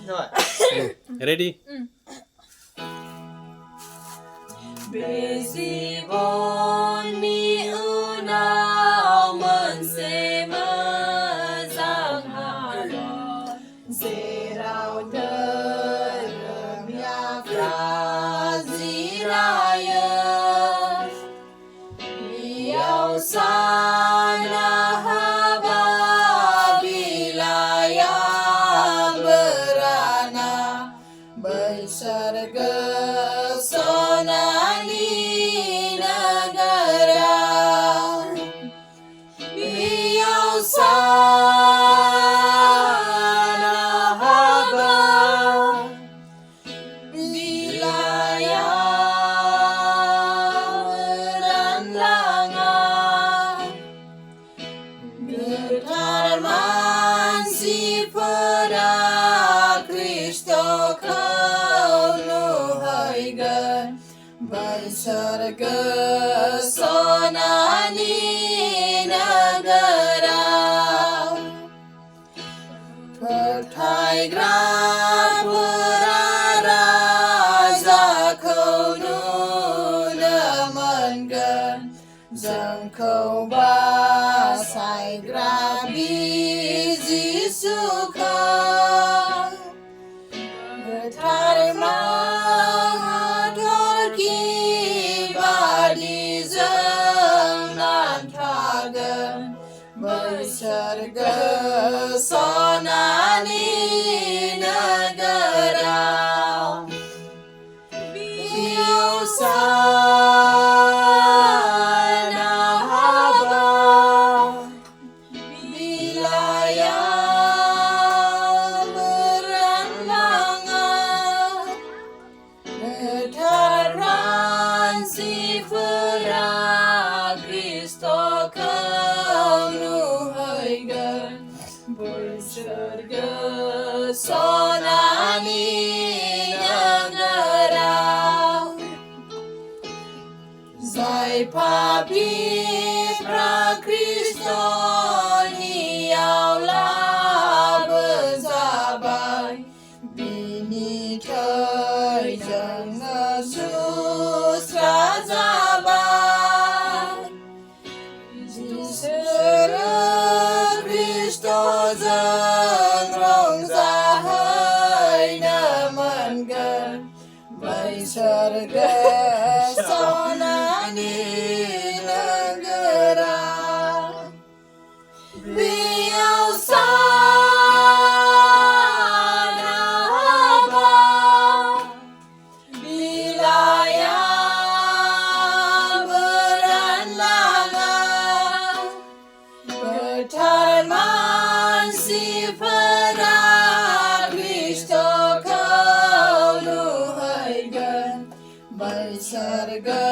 Ready? Beziboni unau mensema zanghara Zerau derem ya fraziraya Yau sana haba bilaya berana Bersarga sonani negara Beliau sana haba bilaya beranlangan Bertarman si pada Kristo kau nuhaigan Bersarga sonani negara Pertai grab beraraza kau nunamangan Zang kau basai grabi zisuka Bertarma hadorki badi zang nantagan Bersarga sonani negara Beliau sana haba bilaya beranlangan Bertaran si fera Kristo kau nuhaigan Bersarga sonani negara Zai papi pra Kristo niaulah berzabai Bini thơi chẳng sus razabai Jisera Kristo dâng rong ra hơi namangan Bersarga sonani negara Beliau sana haba bilaya beranlangan Bertarman si pada Kristo kau nuhaigan Bersarga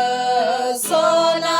sonani